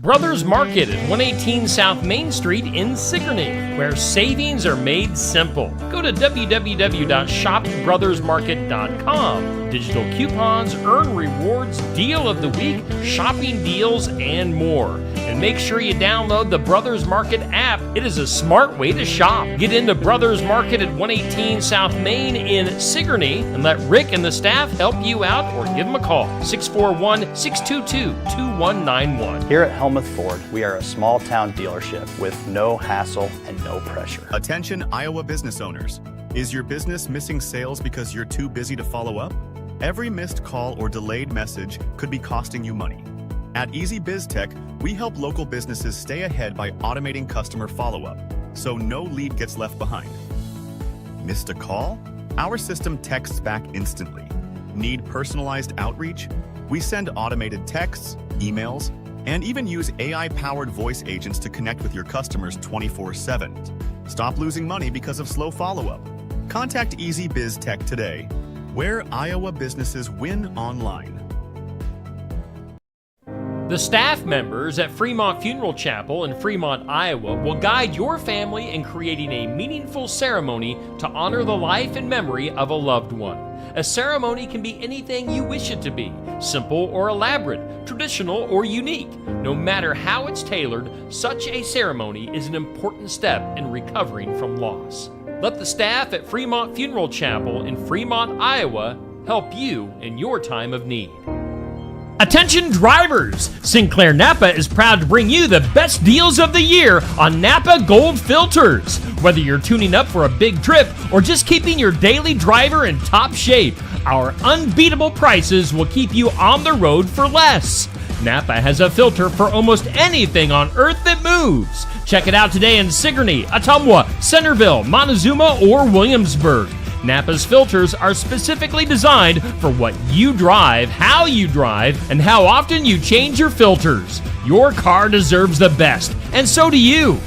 Brothers Market at 118 South Main Street in Sigourney, where savings are made simple. Go to www.shopbrothersmarket.com. Digital coupons, earn rewards, deal of the week, shopping deals, and more. And make sure you download the Brothers Market app. It is a smart way to shop. Get into Brothers Market at 118 South Main in Sigourney and let Rick and the staff help you out, or give them a call, 641-622-2191. Here at Helmuth Ford, we are a small town dealership with no hassle and no pressure. Attention Iowa business owners. Is your business missing sales because you're too busy to follow up? Every missed call or delayed message could be costing you money. At Easy Biz Tech, we help local businesses stay ahead by automating customer follow-up, so no lead gets left behind. Missed a call? Our system texts back instantly. Need personalized outreach? We send automated texts, emails, and even use AI-powered voice agents to connect with your customers 24/7. Stop losing money because of slow follow-up. Contact Easy Biz Tech today, where Iowa businesses win online. The staff members at Fremont Funeral Chapel in Fremont, Iowa will guide your family in creating a meaningful ceremony to honor the life and memory of a loved one. A ceremony can be anything you wish it to be, simple or elaborate, traditional or unique. No matter how it's tailored, such a ceremony is an important step in recovering from loss. Let the staff at Fremont Funeral Chapel in Fremont, Iowa help you in your time of need. Attention drivers! Sinclair Napa is proud to bring you the best deals of the year on Napa Gold filters. Whether you're tuning up for a big trip or just keeping your daily driver in top shape, our unbeatable prices will keep you on the road for less. Napa has a filter for almost anything on earth that moves. Check it out today in Sigourney, Ottumwa, Centerville, Montezuma, or Williamsburg. Napa's filters are specifically designed for what you drive, how you drive, and how often you change your filters. Your car deserves the best, and so do you.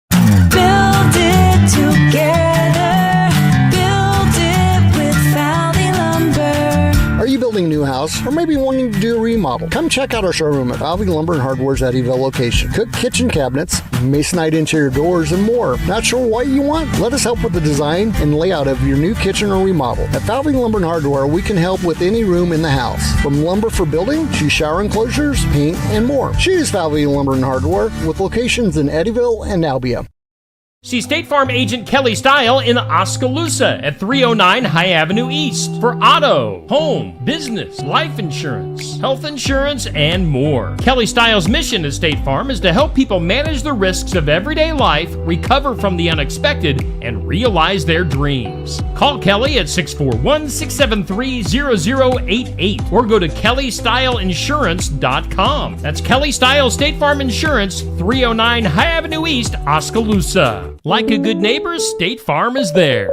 Build it together. Build it with Valley Lumber. Are you building a new house or maybe wanting to do a remodel? Come check out our showroom at Valley Lumber and Hardware's Eddyville location. Cook kitchen cabinets, masonite interior doors, and more. Not sure what you want? Let us help with the design and layout of your new kitchen or remodel. At Valley Lumber and Hardware, we can help with any room in the house, from lumber for building to shower enclosures, paint, and more. Choose Valley Lumber and Hardware with locations in Eddyville and Albia. See State Farm agent Kelly Style in Oskaloosa at 309 High Avenue East for auto, home, business, life insurance, health insurance, and more. Kelly Style's mission at State Farm is to help people manage the risks of everyday life, recover from the unexpected, and realize their dreams. Call Kelly at 641-673-0088 or go to kellystyleinsurance.com. That's Kelly Style State Farm Insurance, 309 High Avenue East, Oskaloosa. Like a good neighbor, State Farm is there.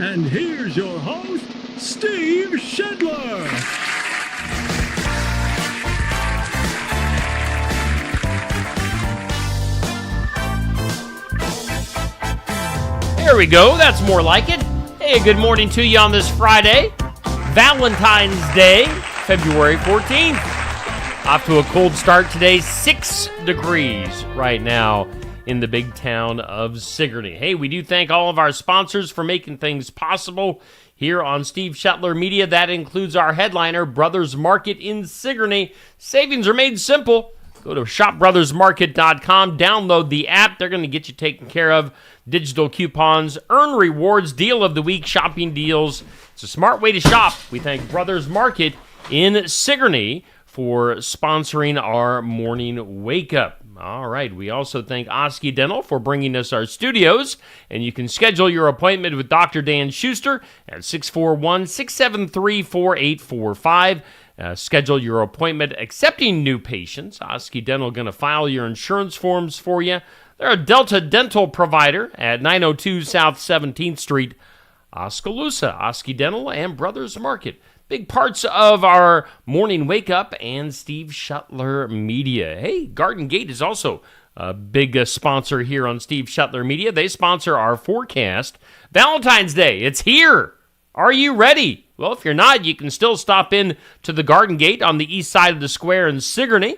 And here's your host, Steve Shedler. There we go. That's more like it. Hey, good morning to you on this Friday, Valentine's Day, February 14th. Off to a cold start today, 6 degrees right now in the big town of Sigourney. Hey, we do thank all of our sponsors for making things possible here on Steve Shetler Media. That includes our headliner, Brothers Market in Sigourney. Savings are made simple. Go to shopbrothersmarket.com, download the app. They're going to get you taken care of. Digital coupons, earn rewards, deal of the week, shopping deals. It's a smart way to shop. We thank Brothers Market in Sigourney for sponsoring our morning wake-up. All right, we also thank Oski Dental for bringing us our studios, and you can schedule your appointment with Dr. Dan Schuster at 641-673-4845. Schedule your appointment accepting new patients. Oski Dental going to file your insurance forms for you. They're a Delta dental provider at 902 South 17th Street, Oskaloosa. Oski Dental and Brothers Market. Big parts of our morning wake up and Steve Shuttler Media. Hey, Garden Gate is also a big sponsor here on Steve Shuttler Media. They sponsor our forecast. Valentine's Day, it's here. Are you ready? Well, if you're not, you can still stop in to the Garden Gate on the east side of the square in Sigourney.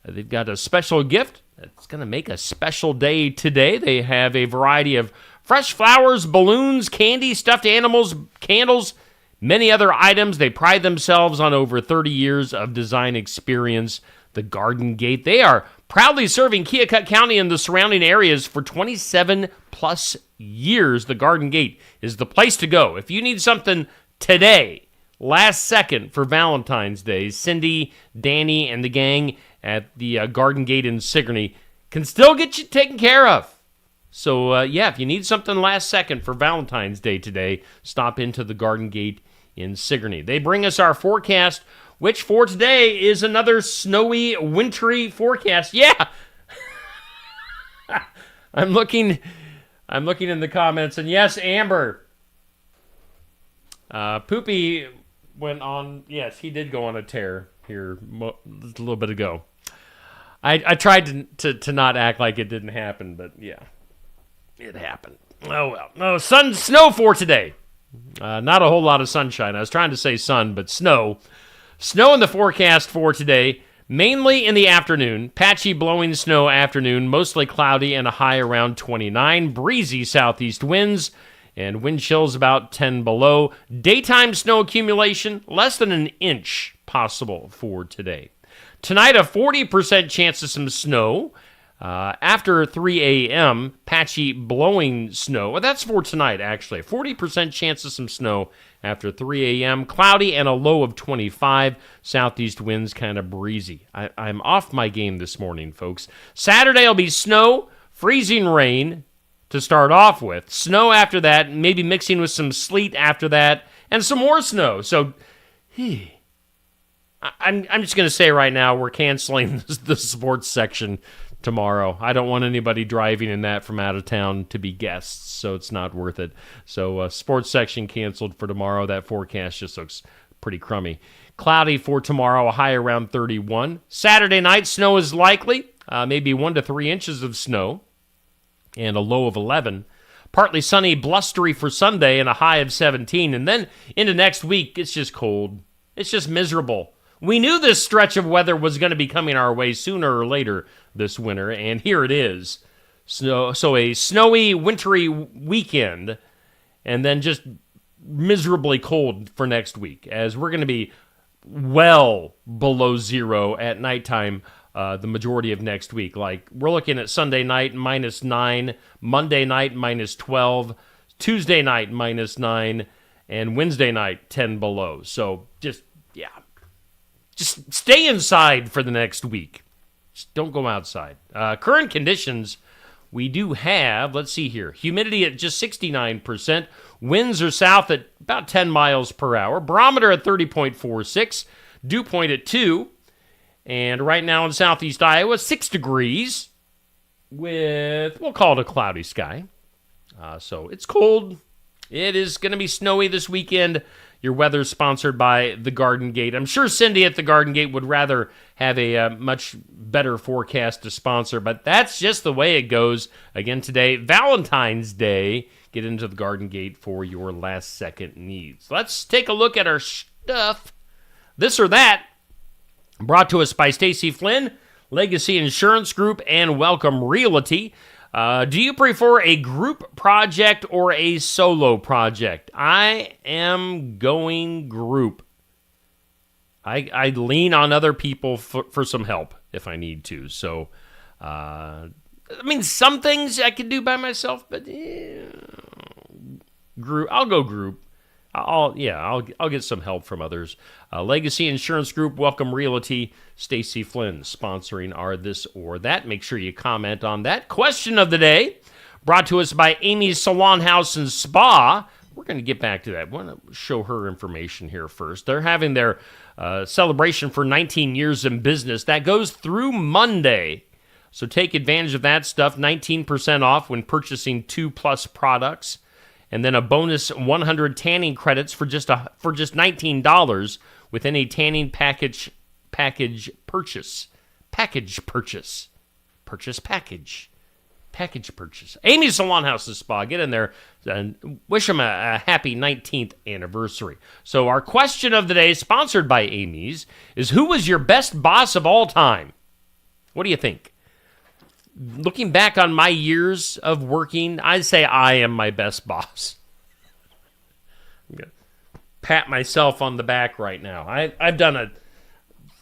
They've got a special gift that's going to make a special day today. They have a variety of fresh flowers, balloons, candy, stuffed animals, candles, many other items. They pride themselves on over 30 years of design experience. The Garden Gate. They are proudly serving Keokuk County and the surrounding areas for 27 plus years. The Garden Gate is the place to go. If you need something today, last second for Valentine's Day, Cindy, Danny, and the gang at the Garden Gate in Sigourney can still get you taken care of. So, if you need something last second for Valentine's Day today, stop into the Garden Gate in Sigourney. They bring us our forecast, which for today is another snowy, wintry forecast. Yeah! I'm looking in the comments, and yes, Amber. Poopy went on, yes, he did go on a tear here a little bit ago. I tried to not act like it didn't happen, but yeah, it happened. Oh well. No, snow for today. Not a whole lot of sunshine. I was trying to say sun, but snow. Snow in the forecast for today, mainly in the afternoon. Patchy blowing snow afternoon, mostly cloudy and a high around 29. Breezy southeast winds and wind chills about 10 below. Daytime snow accumulation, less than an inch possible for today. Tonight, a 40% chance of some snow. After 3 a.m., patchy blowing snow. Well, that's for tonight, actually. 40% chance of some snow after 3 a.m. Cloudy and a low of 25. Southeast winds kind of breezy. I'm off my game this morning, folks. Saturday will be snow, freezing rain to start off with. Snow after that, maybe mixing with some sleet after that, and some more snow. So, I'm just going to say right now, we're canceling the sports section tomorrow. I don't want anybody driving in that from out of town to be guests, so it's not worth it. So sports section canceled for tomorrow. That forecast just looks pretty crummy. Cloudy for tomorrow, a high around 31. Saturday night, snow is likely, maybe 1 to 3 inches of snow, and a low of 11. Partly sunny, blustery for Sunday, and a high of 17. And then into next week, it's just cold. It's just miserable. We knew this stretch of weather was going to be coming our way sooner or later this winter, and here it is. So a snowy, wintry weekend, and then just miserably cold for next week, as we're going to be well below zero at nighttime the majority of next week. Like, we're looking at Sunday night, -9, Monday night, -12, Tuesday night, -9, and Wednesday night, 10 below. So just stay inside for the next week. Just don't go outside. Current conditions, we do have, let's see here, humidity at just 69%. Winds are south at about 10 miles per hour. Barometer at 30.46. Dew point at 2. And right now in southeast Iowa, 6 degrees with, we'll call it a cloudy sky. So it's cold. It is going to be snowy this weekend. Your weather's sponsored by the Garden Gate. I'm sure Cindy at the Garden Gate would rather have a much better forecast to sponsor, but that's just the way it goes. Again today, Valentine's Day. Get into the Garden Gate for your last-second needs. Let's take a look at our stuff. This or That, brought to us by Stacy Flynn, Legacy Insurance Group, and Welcome Realty. Do you prefer a group project or a solo project? I am going group. I lean on other people for some help if I need to. So, some things I can do by myself, but group. I'll go group. I'll get some help from others. Legacy Insurance Group, Welcome Realty, Stacy Flynn sponsoring our This or That. Make sure you comment on that. Question of the day, brought to us by Amy's Salon House and Spa. we're going to get back to that. I want to show her information here first. They're having their celebration for 19 years in business. That goes through Monday. So take advantage of that stuff. 19% off when purchasing 2+ products. And then a bonus 100 tanning credits for just $19 with any tanning package purchase. Package purchase. Amy's Salon House and Spa. Get in there and wish them a happy 19th anniversary. So our question of the day, sponsored by Amy's, is who was your best boss of all time? What do you think? Looking back on my years of working, I'd say I am my best boss. I'm going to pat myself on the back right now. I've done a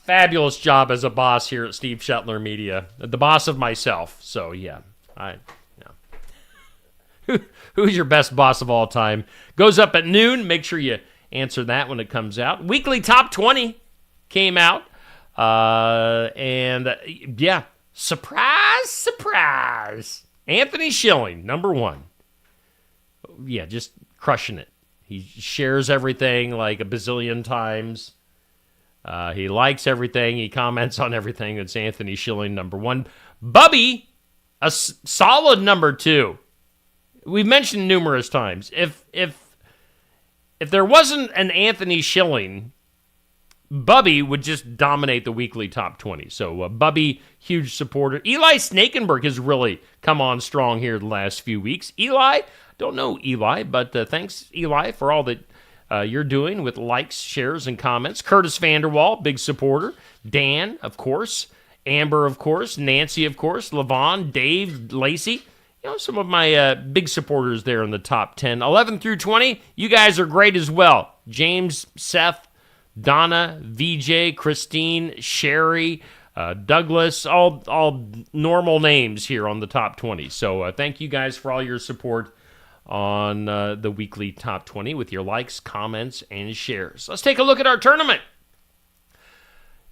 fabulous job as a boss here at Steve Shetler Media. The boss of myself. So, yeah. Who's your best boss of all time? Goes up at noon. Make sure you answer that when it comes out. Weekly Top 20 came out. Surprise. Anthony Schilling, number 1. Yeah, just crushing it. He shares everything like a bazillion times. He likes everything. He comments on everything. It's Anthony Schilling, number 1. Bubby, a solid number 2. We've mentioned numerous times. If there wasn't an Anthony Schilling, Bubby would just dominate the weekly top 20. So Bubby, huge supporter. Eli Snakenberg has really come on strong here the last few weeks. Eli, don't know Eli, but thanks, Eli, for all that you're doing with likes, shares, and comments. Curtis Vanderwall, big supporter. Dan, of course. Amber, of course. Nancy, of course. Levon, Dave, Lacey. Some of my big supporters there in the top 10. 11 through 20, you guys are great as well. James, Seth, Donna, VJ, Christine, Sherry, Douglas, all normal names here on the top 20. So thank you guys for all your support on the weekly top 20 with your likes, comments, and shares. Let's take a look at our tournament.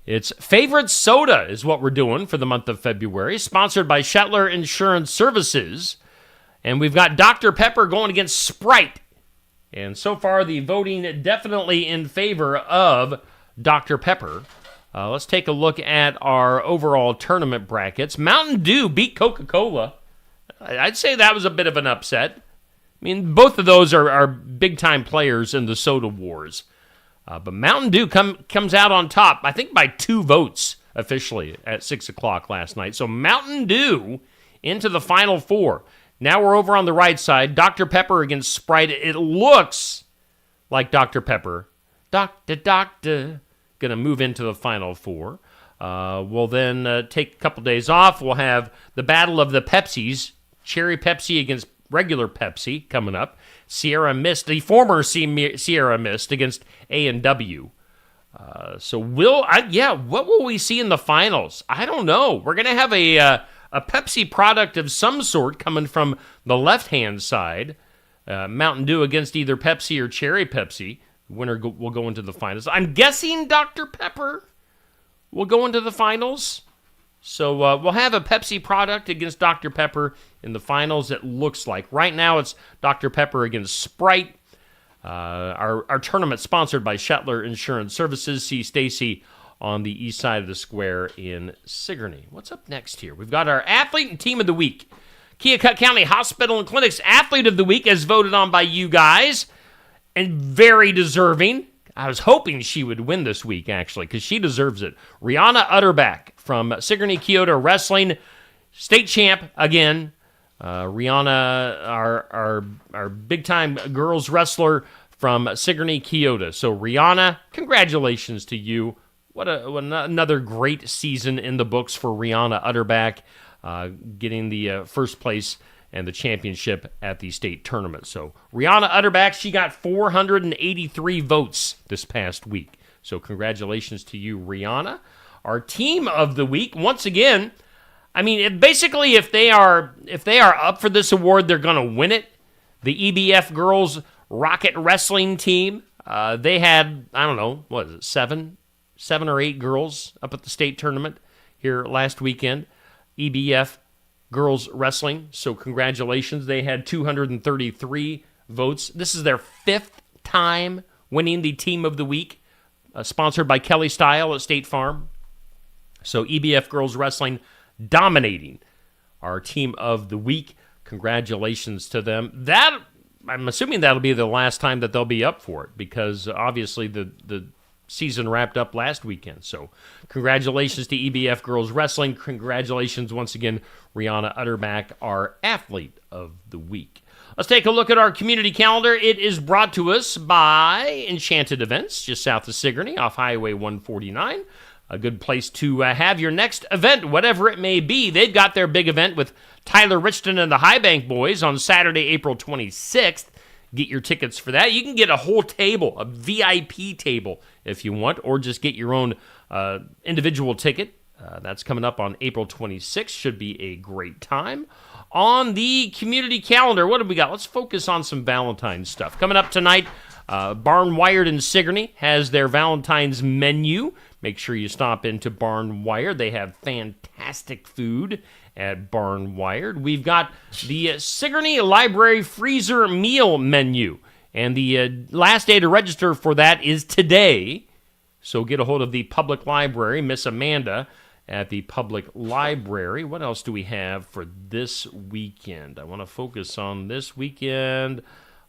It's Favorite Soda is what we're doing for the month of February, sponsored by Shetler Insurance Services. And we've got Dr. Pepper going against Sprite. And so far, the voting definitely in favor of Dr. Pepper. Let's take a look at our overall tournament brackets. Mountain Dew beat Coca-Cola. I'd say that was a bit of an upset. I mean, both of those are big-time players in the soda wars. But Mountain Dew comes out on top, I think by 2 votes officially at 6 o'clock last night. So Mountain Dew into the Final Four. Now we're over on the right side. Dr. Pepper against Sprite. It looks like Dr. Pepper. Doctor. Going to move into the Final Four. We'll then take a couple days off. We'll have the battle of the Pepsis. Cherry Pepsi against regular Pepsi coming up. Sierra Mist, the former Sierra Mist against A&W. What will we see in the finals? I don't know. We're going to have a Pepsi product of some sort coming from the left-hand side. Mountain Dew against either Pepsi or Cherry Pepsi. Winner will go into the finals. I'm guessing Dr. Pepper will go into the finals. So we'll have a Pepsi product against Dr. Pepper in the finals, it looks like. Right now it's Dr. Pepper against Sprite. Our tournament sponsored by Shetler Insurance Services. See Stacy on the east side of the square in Sigourney. What's up next here? We've got our Athlete and Team of the Week. Keokuk County Hospital and Clinic's Athlete of the Week as voted on by you guys. And very deserving. I was hoping she would win this week, actually, because she deserves it. Rihanna Utterback from Sigourney Kyoto Wrestling, state champ again. Rihanna, our big-time girls wrestler from Sigourney Kyoto. So, Rihanna, congratulations to you. What another great season in the books for Rihanna Utterback, getting the first place and the championship at the state tournament. So Rihanna Utterback, she got 483 votes this past week. So congratulations to you, Rihanna. Our team of the week, once again, I mean, basically if they are up for this award, they're going to win it. The EBF Girls Rocket Wrestling Team, they had, I don't know, what is it, seven or 8 girls up at the state tournament here last weekend. EBF Girls Wrestling, so congratulations. They had 233 votes. This is their 5th time winning the Team of the Week, sponsored by Kelly Style at State Farm. So EBF Girls Wrestling dominating our Team of the Week. Congratulations to them. I'm assuming that'll be the last time that they'll be up for it, because obviously the season wrapped up last weekend. So congratulations to EBF Girls Wrestling. Congratulations once again, Rihanna Utterback, our Athlete of the Week. Let's take a look at our community calendar. It is brought to us by Enchanted Events, just south of Sigourney, off Highway 149. A good place to have your next event, whatever it may be. They've got their big event with Tyler Richton and the High Bank Boys on Saturday, April 26th. Get your tickets for that. You can get a whole table, a VIP table if you want, or just get your own individual ticket. That's coming up on April 26th. Should be a great time. On the community calendar, what have we got? Let's focus on some Valentine's stuff. Coming up tonight, Barn Wired in Sigourney has their Valentine's menu. Make sure you stop into Barn Wired. They have fantastic food at Barn Wired. We've got the Sigourney Library Freezer Meal Menu, and the last day to register for that is today. So get a hold of the public library, Miss Amanda at the public library. What else do we have for this weekend? I want to focus on this weekend.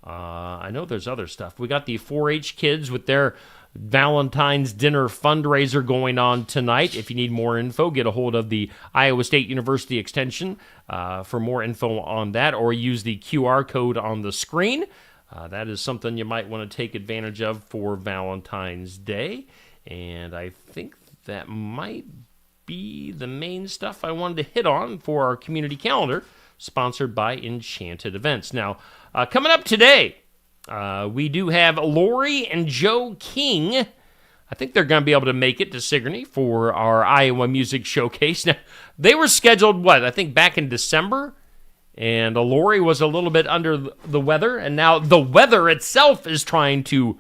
I know there's other stuff. We got the 4-H kids with their Valentine's dinner fundraiser going on tonight. If you need more info, get a hold of the Iowa State University Extension for more info on that, or use the QR code on the screen. That is something you might want to take advantage of for Valentine's Day. And I think that might be the main stuff I wanted to hit on for our community calendar, sponsored by Enchanted Events. Now, coming up today, we do have Lori and Joe King. I think they're going to be able to make it to Sigourney for our Iowa Music Showcase. Now, they were scheduled, I think back in December, and Lori was a little bit under the weather, and now the weather itself is trying to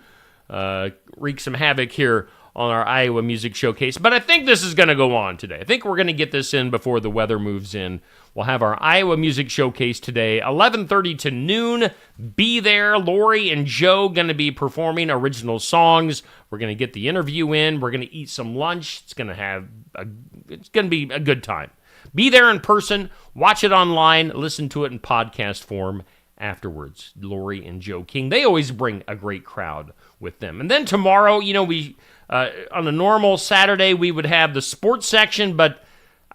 wreak some havoc here on our Iowa Music Showcase. But I think this is going to go on today. I think we're going to get this in before the weather moves in. We'll have our Iowa Music Showcase today, 11:30 to noon. Be there. Lori and Joe going to be performing original songs. We're going to get the interview in. We're going to eat some lunch. It's going to be a good time. Be there in person. Watch it online. Listen to it in podcast form afterwards. Lori and Joe King. They always bring a great crowd with them. And then tomorrow, we on a normal Saturday, we would have the sports section, but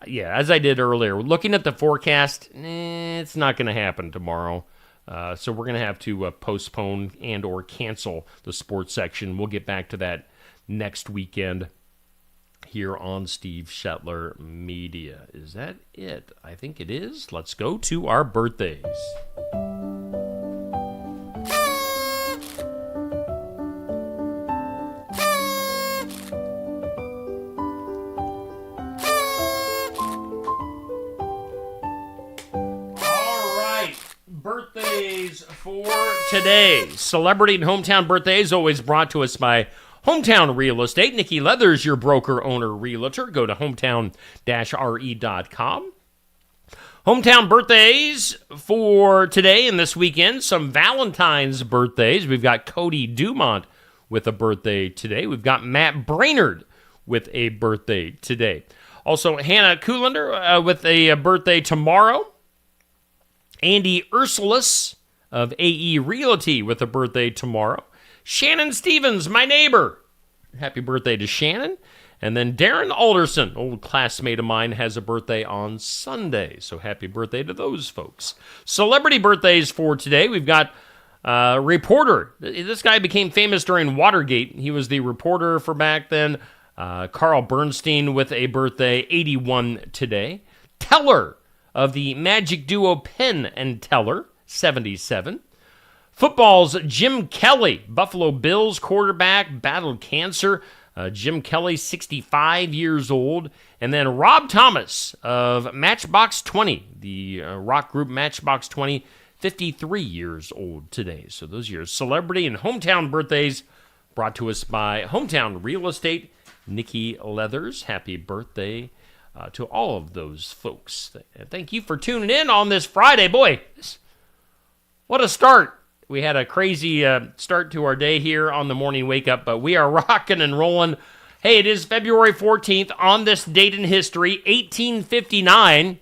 yeah, as I did earlier, looking at the forecast, it's not going to happen tomorrow. So we're going to have to postpone and or cancel the sports section. We'll get back to that next weekend here on Steve Shetler Media. Is that it? I think it is. Let's go to our birthdays. Birthdays for today. Celebrity and hometown birthdays always brought to us by Hometown Real Estate. Nikki Leathers, your broker, owner, realtor. Go to hometown-re.com. Hometown birthdays for today and this weekend. Some Valentine's birthdays. We've got Cody Dumont with a birthday today. We've got Matt Brainerd with a birthday today. Also, Hannah Kuhlander with a birthday tomorrow. Andy Ursulus of AE Realty with a birthday tomorrow. Shannon Stevens, my neighbor. Happy birthday to Shannon. And then Darren Alderson, old classmate of mine, has a birthday on Sunday. So happy birthday to those folks. Celebrity birthdays for today. We've got a reporter. This guy became famous during Watergate. He was the reporter for back then. Carl Bernstein with a birthday, 81 today. Teller of the magic duo Penn and Teller, 77. Football's Jim Kelly, Buffalo Bills quarterback, battled cancer. Jim Kelly, 65 years old. And then Rob Thomas of Matchbox 20, the rock group Matchbox 20, 53 years old today. So those years, celebrity and hometown birthdays brought to us by Hometown Real Estate. Nikki Leathers, happy birthday to all of those folks. Thank you for tuning in on this Friday. Boy, what a start We had a crazy start to our day here on the morning wake up, but we are rocking and rolling. Hey, it is February 14th. On this date in history, 1859,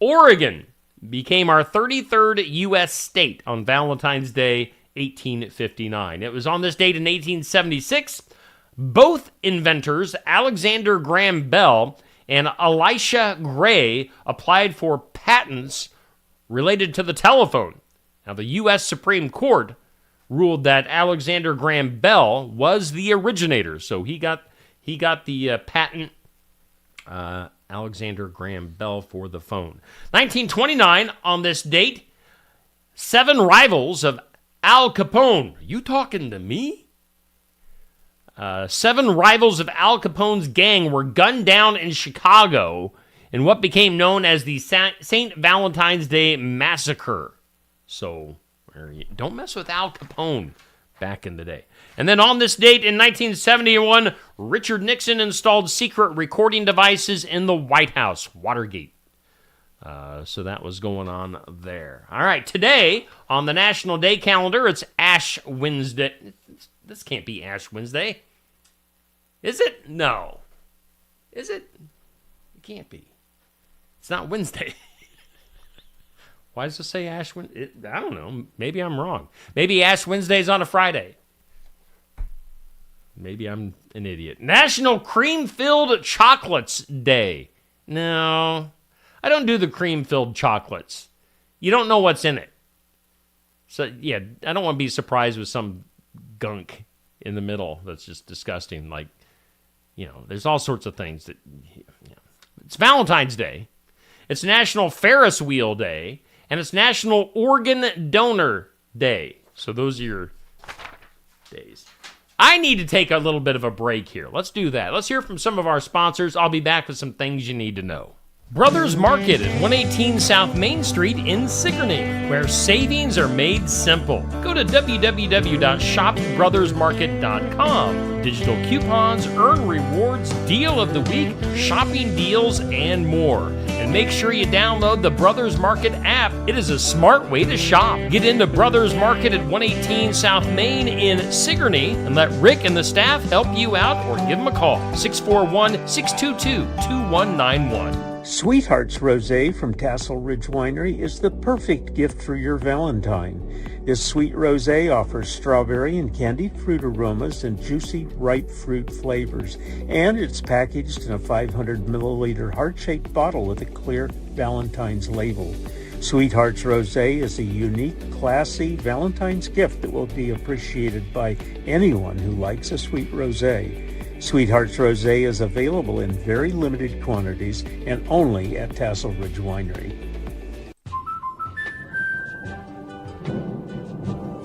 Oregon became our 33rd U.S. state on Valentine's Day, 1859. It was on this date in 1876. Both inventors, Alexander Graham Bell and Elisha Gray, applied for patents related to the telephone. Now, the U.S. Supreme Court ruled that Alexander Graham Bell was the originator, so he got the patent, Alexander Graham Bell, for the phone. 1929, on this date, 7 rivals of Al Capone. Are you talking to me? 7 rivals of Al Capone's gang were gunned down in Chicago in what became known as the St. Valentine's Day Massacre. So, don't mess with Al Capone back in the day. And then on this date in 1971, Richard Nixon installed secret recording devices in the White House, Watergate. So that was going on there. All right, today on the National Day calendar, it's Ash Wednesday. This can't be Ash Wednesday. Is it? No. Is it? It can't be. It's not Wednesday. Why does it say Ash Wednesday? I don't know. Maybe I'm wrong. Maybe Ash Wednesday's on a Friday. Maybe I'm an idiot. National Cream-Filled Chocolates Day. No, I don't do the cream-filled chocolates. You don't know what's in it. So, yeah, I don't want to be surprised with some gunk in the middle that's just disgusting. Like, there's all sorts of things that... It's Valentine's Day. It's National Ferris Wheel Day. And it's National Organ Donor Day. So those are your days. I need to take a little bit of a break here. Let's do that. Let's hear from some of our sponsors. I'll be back with some things you need to know. Brothers Market at 118 South Main Street in Sigourney, where savings are made simple. Go to www.shopbrothersmarket.com. Digital coupons, earn rewards, deal of the week, shopping deals, and more. And make sure you download the Brothers Market app. It is a smart way to shop. Get into Brothers Market at 118 South Main in Sigourney and let Rick and the staff help you out, or give them a call, 641-622-2191. Sweethearts Rosé from Tassel Ridge Winery is the perfect gift for your Valentine. This sweet rosé offers strawberry and candied fruit aromas and juicy, ripe fruit flavors, and it's packaged in a 500 milliliter heart-shaped bottle with a clear Valentine's label. Sweethearts Rosé is a unique, classy Valentine's gift that will be appreciated by anyone who likes a sweet rosé. Sweethearts Rosé is available in very limited quantities and only at Tassel Ridge Winery.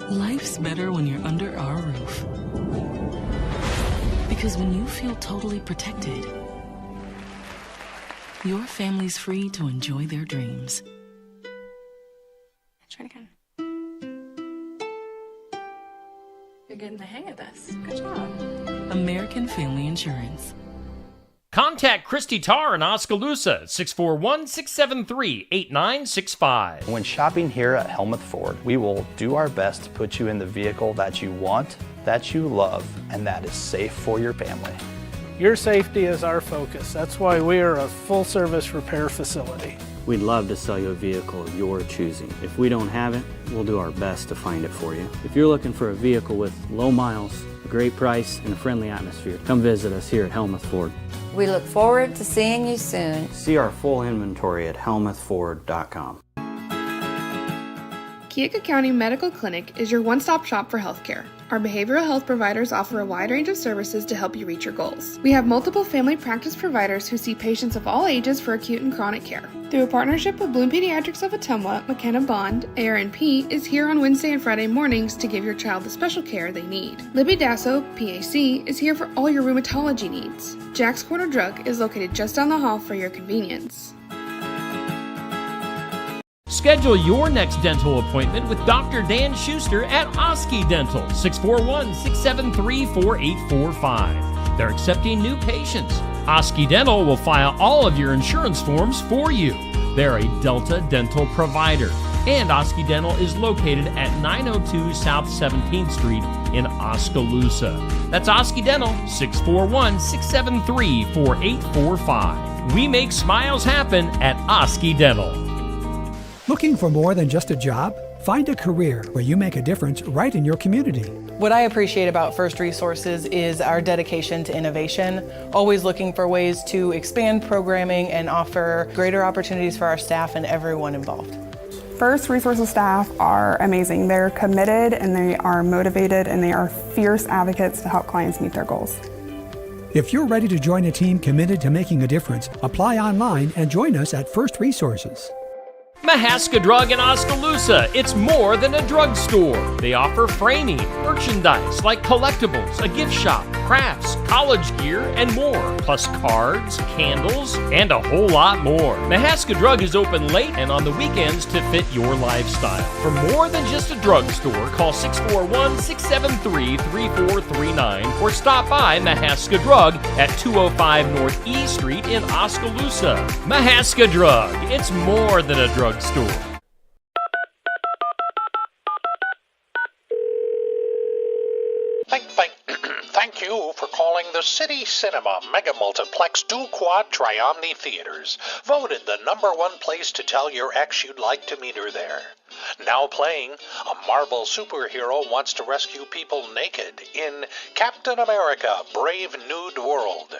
Life's better when you're under our roof. Because when you feel totally protected, your family's free to enjoy their dreams. Try it again. You're getting the hang of this. Good job. American Family Insurance. Contact Christy Tarr in Oskaloosa at 641-673-8965. When shopping here at Helmuth Ford, we will do our best to put you in the vehicle that you want, that you love, and that is safe for your family. Your safety is our focus. That's why we are a full-service repair facility. We'd love to sell you a vehicle of your choosing. If we don't have it, we'll do our best to find it for you. If you're looking for a vehicle with low miles, a great price, and a friendly atmosphere, come visit us here at Helmuth Ford. We look forward to seeing you soon. See our full inventory at helmuthford.com. Keokuk County Medical Clinic is your one-stop shop for healthcare. Our behavioral health providers offer a wide range of services to help you reach your goals. We have multiple family practice providers who see patients of all ages for acute and chronic care. Through a partnership with Bloom Pediatrics of Ottumwa, McKenna Bond, ARNP, is here on Wednesday and Friday mornings to give your child the special care they need. Libby Dasso, PAC, is here for all your rheumatology needs. Jack's Corner Drug is located just down the hall for your convenience. Schedule your next dental appointment with Dr. Dan Schuster at Oski Dental, 641-673-4845. They're accepting new patients. Oski Dental will file all of your insurance forms for you. They're a Delta dental provider. And Oski Dental is located at 902 South 17th Street in Oskaloosa. That's Oski Dental, 641-673-4845. We make smiles happen at Oski Dental. Looking for more than just a job? Find a career where you make a difference right in your community. What I appreciate about First Resources is our dedication to innovation, always looking for ways to expand programming and offer greater opportunities for our staff and everyone involved. First Resources staff are amazing. They're committed and they are motivated and they are fierce advocates to help clients meet their goals. If you're ready to join a team committed to making a difference, apply online and join us at First Resources. Mahaska Drug in Oskaloosa. It's more than a drugstore. They offer framing, merchandise like collectibles, a gift shop, crafts, college gear, and more. Plus cards, candles, and a whole lot more. Mahaska Drug is open late and on the weekends to fit your lifestyle. For more than just a drugstore, call 641-673-3439 or stop by Mahaska Drug at 205 North E Street in Oskaloosa. Mahaska Drug. It's more than a drugstore. Thank you for calling the City Cinema Mega Multiplex 2 Quad Triomni Theaters, voted the #1 place to tell your ex you'd like to meet her there. Now playing, a Marvel superhero wants to rescue people naked in Captain America: Brave Nude World.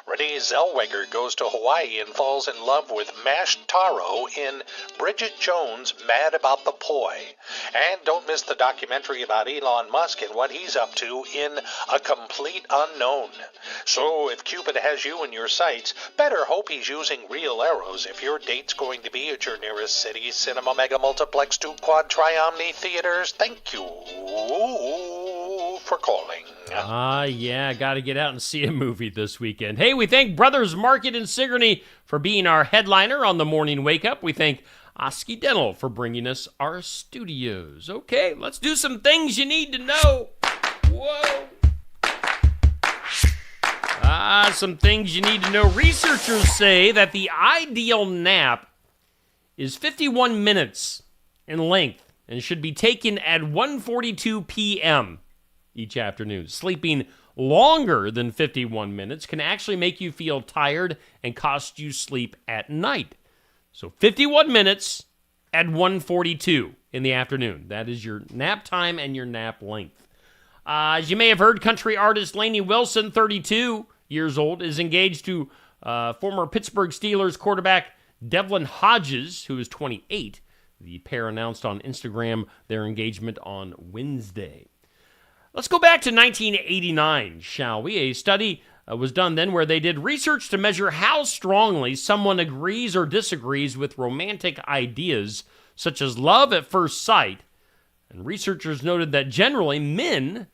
Renee Zellweger goes to Hawaii and falls in love with mashed taro in Bridget Jones' Mad About the Poi. And don't miss the documentary about Elon Musk and what he's up to in A Complete Unknown. So if Cupid has you in your sights, better hope he's using real arrows if your date's going to be at your nearest City Cinema Mega Multiplex 2 Quad Triomni Theaters. Thank you for calling. Yeah, got to get out and see a movie this weekend. Hey, we thank Brothers Market in Sigourney for being our headliner on the Morning Wake Up. We thank Oski Dental for bringing us our studios. Okay, let's do some things you need to know. Whoa. Some things you need to know. Researchers say that the ideal nap is 51 minutes in length and should be taken at 1:42 p.m. each afternoon. Sleeping longer than 51 minutes can actually make you feel tired and cost you sleep at night. So 51 minutes at 1:42 in the afternoon. That is your nap time and your nap length. As you may have heard, country artist Lainey Wilson, 32 years old, is engaged to former Pittsburgh Steelers quarterback Devlin Hodges, who is 28. The pair announced on Instagram their engagement on Wednesday. Let's go back to 1989, shall we? A study was done then where they did research to measure how strongly someone agrees or disagrees with romantic ideas, such as love at first sight. And researchers noted that generally men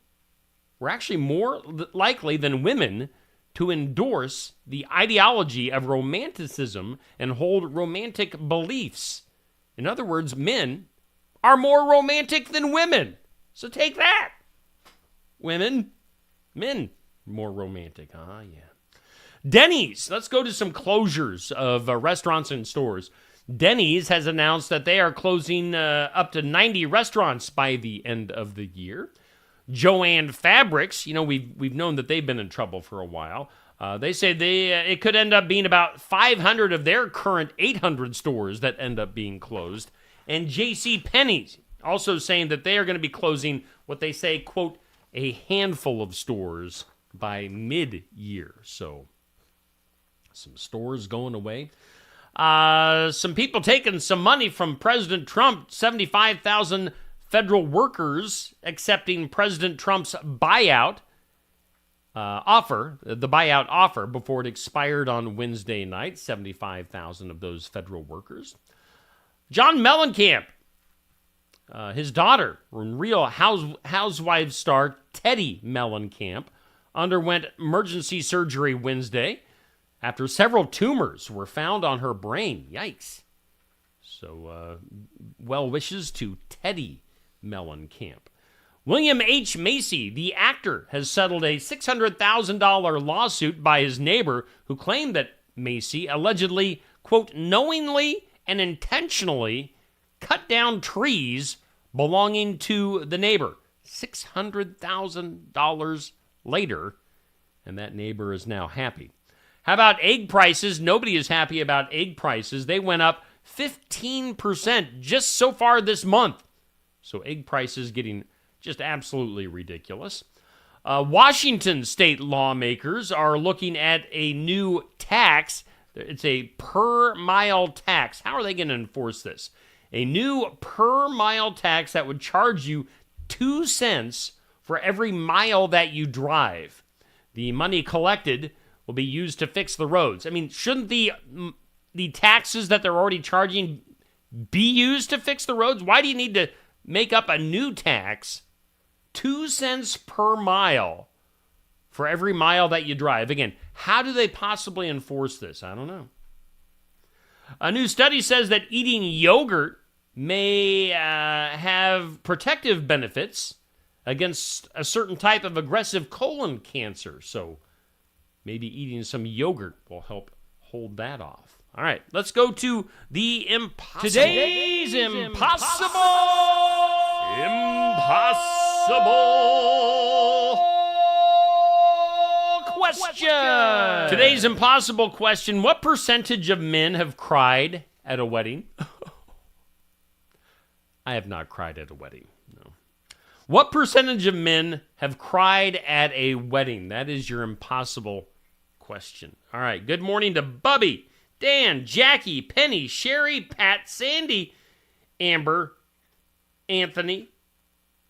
were actually more likely than women to endorse the ideology of romanticism and hold romantic beliefs. In other words, men are more romantic than women. So take that. Women, men, more romantic. Yeah. Denny's. Let's go to some closures of restaurants and stores. Denny's has announced that they are closing up to 90 restaurants by the end of the year. Joann Fabrics, we've known that they've been in trouble for a while. They say it could end up being about 500 of their current 800 stores that end up being closed. And JCPenney's also saying that they are going to be closing what they say, quote, a handful of stores by mid-year. So some stores going away. Some people taking some money from President Trump, 75,000 federal workers accepting President Trump's buyout offer, the buyout offer before it expired on Wednesday night, 75,000 of those federal workers. John Mellencamp, his daughter, Real Housewives star Teddi Mellencamp, underwent emergency surgery Wednesday after several tumors were found on her brain. Yikes. So, well wishes to Teddi Mellencamp. William H. Macy, the actor, has settled a $600,000 lawsuit by his neighbor who claimed that Macy allegedly, quote, knowingly and intentionally cut down trees belonging to the neighbor. $600,000 later, and that neighbor is now happy. How about egg prices? Nobody is happy about egg prices. They went up 15% just so far this month. So egg prices getting just absolutely ridiculous. Washington state lawmakers are looking at a new tax. It's a per-mile tax. How are they going to enforce this? A new per-mile tax that would charge you 2 cents for every mile that you drive. The money collected will be used to fix the roads. I mean, shouldn't the taxes that they're already charging be used to fix the roads? Why do you need to make up a new tax? 2 cents per mile for every mile that you drive. Again, how do they possibly enforce this? I don't know. A new study says that eating yogurt may have protective benefits against a certain type of aggressive colon cancer. So maybe eating some yogurt will help hold that off. All right, let's go to the impossible. Today's impossible question. Today's impossible question: what percentage of men have cried at a wedding? I have not cried at a wedding, no. What percentage of men have cried at a wedding? That is your impossible question. All right, good morning to Bubby, Dan, Jackie, Penny, Sherry, Pat, Sandy, Amber, Anthony,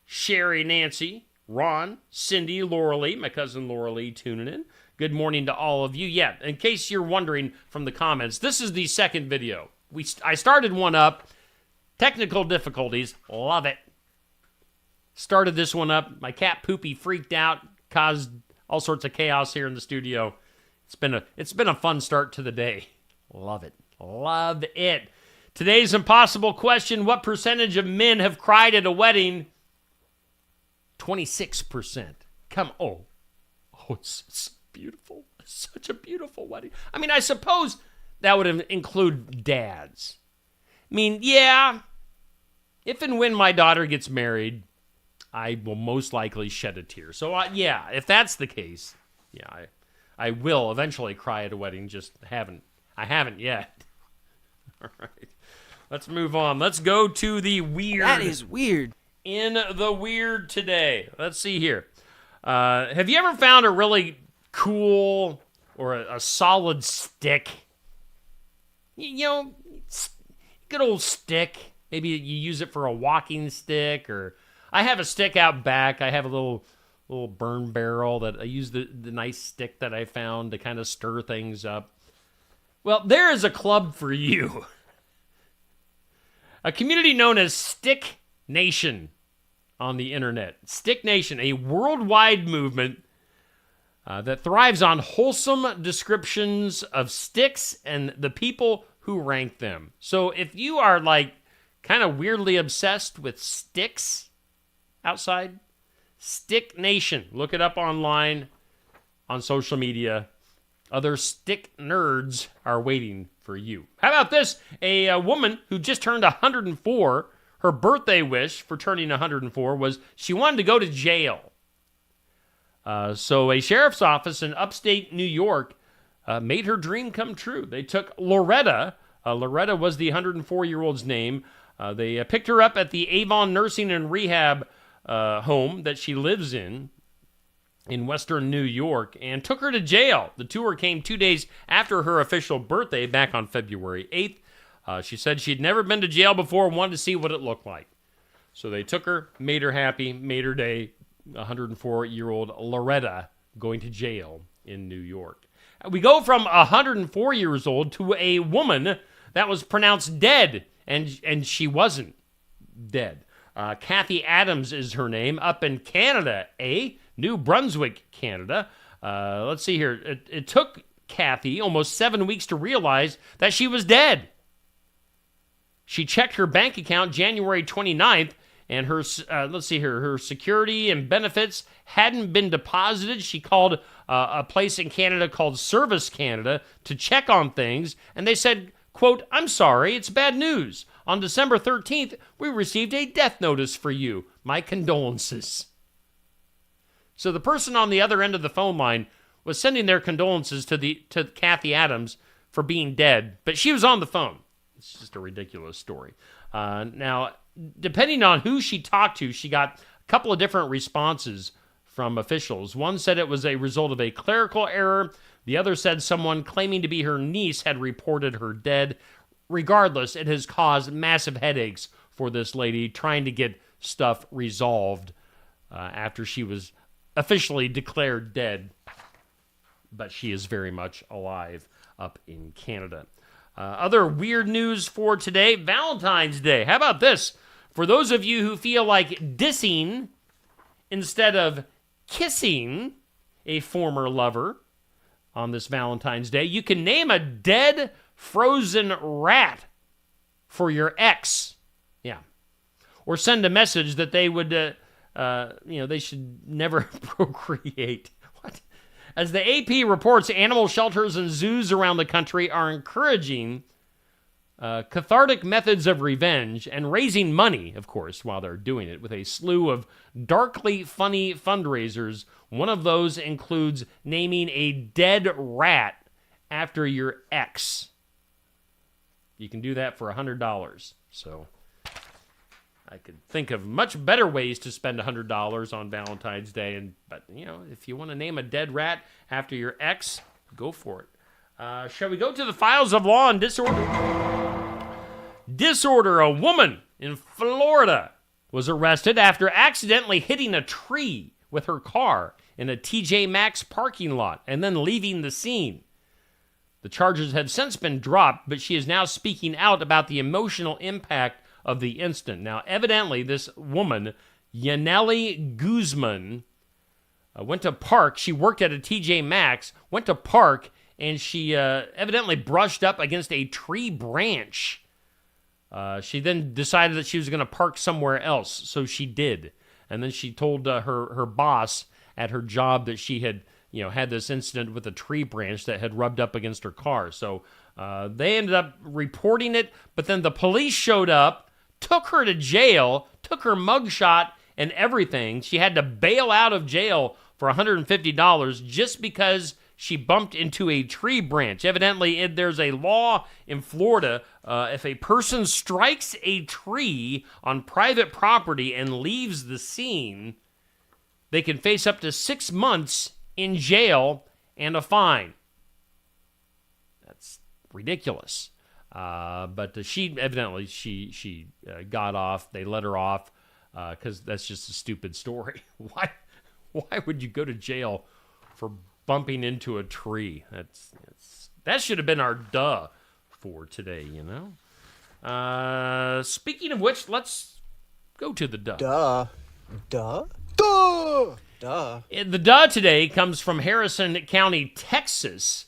Sherry, Nancy, Ron, Cindy, Laura Lee, my cousin Laura Lee tuning in. Good morning to all of you. Yeah, in case you're wondering from the comments, this is the second video. I started one up. Technical difficulties. Love it. Started this one up. My cat Poopy freaked out, caused all sorts of chaos here in the studio. It's been a fun start to the day. Love it. Love it. Today's impossible question: what percentage of men have cried at a wedding? 26%. Come on. Oh, it's beautiful. It's such a beautiful wedding. I mean, I suppose that would include dads. I mean, yeah, if and when my daughter gets married, I will most likely shed a tear. So, yeah, if that's the case, yeah, I will eventually cry at a wedding, just I haven't yet. All right, let's move on. Let's go to the weird. That is weird. In the weird today. Let's see here. Have you ever found a really cool or a solid stick? You know, good old stick. Maybe you use it for a walking stick, or I have a stick out back. I have a little burn barrel that I use the nice stick that I found to kind of stir things up. Well, there is a club for you. A community known as Stick Nation on the internet. Stick Nation, a worldwide movement that thrives on wholesome descriptions of sticks and the people who rank them. So if you are like kind of weirdly obsessed with sticks outside, Stick Nation, look it up online on social media. Other stick nerds are waiting for you. How about this? A woman who just turned 104, her birthday wish for turning 104 was she wanted to go to jail. So a sheriff's office in upstate New York made her dream come true. They took Loretta. Loretta was the 104-year-old's name. They picked her up at the Avon Nursing and Rehab home that she lives in western New York and took her to jail. The tour came 2 days after her official birthday back on February 8th. She said she'd never been to jail before and wanted to see what it looked like. So they took her, made her happy, made her day. 104-year-old Loretta going to jail in New York. We go from 104 years old to a woman that was pronounced dead, and she wasn't dead. Kathy Adams is her name, up in Canada, New Brunswick, Canada. Let's see here. It took Kathy almost 7 weeks to realize that she was dead. She checked her bank account January 29th, and her, her security and benefits hadn't been deposited. She called a place in Canada called Service Canada to check on things, and they said, quote, "I'm sorry, it's bad news. On December 13th, we received a death notice for you. My condolences. So the person on the other end of the phone line was sending their condolences to Kathy Adams for being dead, but she was on the phone. It's just a ridiculous story. Now, depending on who she talked to, she got a couple of different responses from officials. One said it was a result of a clerical error. The other said someone claiming to be her niece had reported her dead. Regardless, it has caused massive headaches for this lady trying to get stuff resolved after she was officially declared dead. But she is very much alive up in Canada. Other weird news for today, Valentine's Day. How about this? For those of you who feel like dissing instead of kissing a former lover on this Valentine's Day, you can name a dead, frozen rat for your ex. Yeah. Or send a message that they would, they should never procreate. What? As the AP reports, animal shelters and zoos around the country are encouraging cathartic methods of revenge and raising money, of course, while they're doing it, with a slew of darkly funny fundraisers. One of those includes naming a dead rat after your ex. You can do that for $100. So I could think of much better ways to spend $100 on Valentine's Day. But if you want to name a dead rat after your ex, go for it. Shall we go to the files of law and disorder? A woman in Florida was arrested after accidentally hitting a tree with her car in a TJ Maxx parking lot and then leaving the scene. The charges have since been dropped, but she is now speaking out about the emotional impact of the incident. Now, evidently, this woman, Yaneli Guzman, went to park. She worked at a TJ Maxx, went to park, and she evidently brushed up against a tree branch. She then decided that she was going to park somewhere else, so she did. And then she told her boss at her job that she had had this incident with a tree branch that had rubbed up against her car. So they ended up reporting it, but then the police showed up, took her to jail, took her mugshot and everything. She had to bail out of jail for $150 just because she bumped into a tree branch. Evidently, there's a law in Florida, if a person strikes a tree on private property and leaves the scene, they can face up to 6 months in jail and a fine. That's ridiculous. But she evidently she got off. They let her off because that's just a stupid story. Why would you go to jail for bumping into a tree? That should have been our duh for today, Speaking of which, let's go to the duh. Duh. The duh today comes from Harrison County, Texas.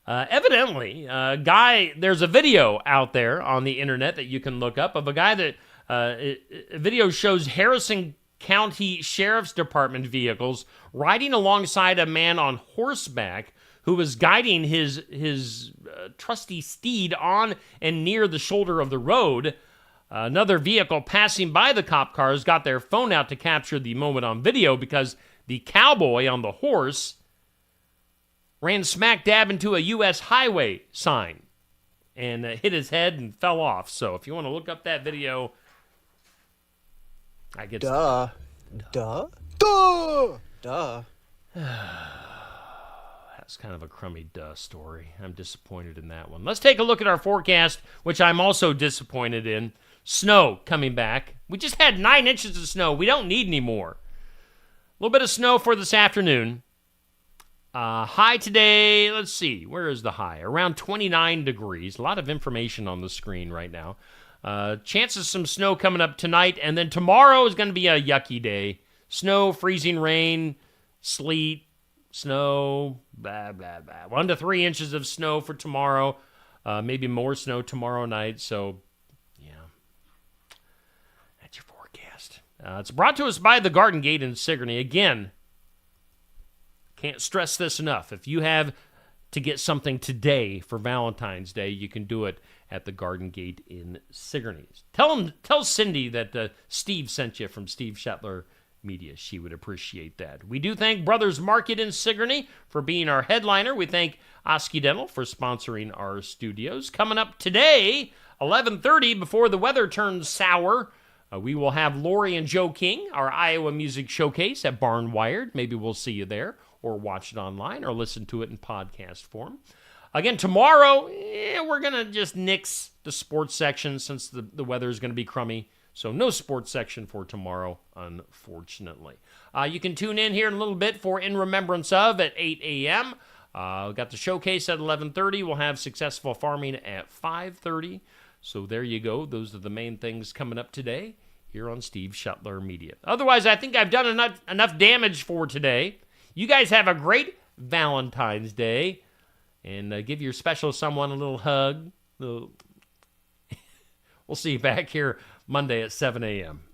Evidently, there's a video out there on the internet that you can look up of a guy that a video shows Harrison County Sheriff's Department vehicles riding alongside a man on horseback who was guiding his trusty steed on and near the shoulder of the road. Another vehicle passing by the cop cars got their phone out to capture the moment on video because the cowboy on the horse ran smack dab into a U.S. highway sign and hit his head and fell off. So if you want to look up that video, I guess. Duh. That's kind of a crummy duh story. I'm disappointed in that one. Let's take a look at our forecast, which I'm also disappointed in. Snow coming back. We just had 9 inches of snow. We don't need any more. A little bit of snow for this afternoon. High today, let's see. Where is the high? Around 29 degrees. A lot of information on the screen right now. Chances of some snow coming up tonight, and then tomorrow is going to be a yucky day. Snow, freezing rain, sleet, snow, blah, blah, blah. 1 to 3 inches of snow for tomorrow. Maybe more snow tomorrow night, so yeah. That's your forecast. It's brought to us by the Garden Gate in Sigourney. Again, can't stress this enough. If you have to get something today for Valentine's Day, you can do it at the Garden Gate in Sigourney. Tell Cindy that Steve sent you from Steve Shetler Media. She would appreciate that. We do thank Brothers Market in Sigourney for being our headliner. We thank Oski Dental for sponsoring our studios. Coming up today, 11:30, before the weather turns sour, we will have Lori and Joe King, our Iowa Music Showcase at Barn Wired. Maybe we'll see you there, or watch it online, or listen to it in podcast form. Again, tomorrow, we're going to just nix the sports section since the weather is going to be crummy. So no sports section for tomorrow, unfortunately. You can tune in here in a little bit for In Remembrance Of at 8 a.m. We've got the showcase at 11:30. We'll have Successful Farming at 5:30. So there you go. Those are the main things coming up today here on Steve Shetler Media. Otherwise, I think I've done enough damage for today. You guys have a great Valentine's Day. And give your special someone a little hug. We'll see you back here Monday at 7 a.m.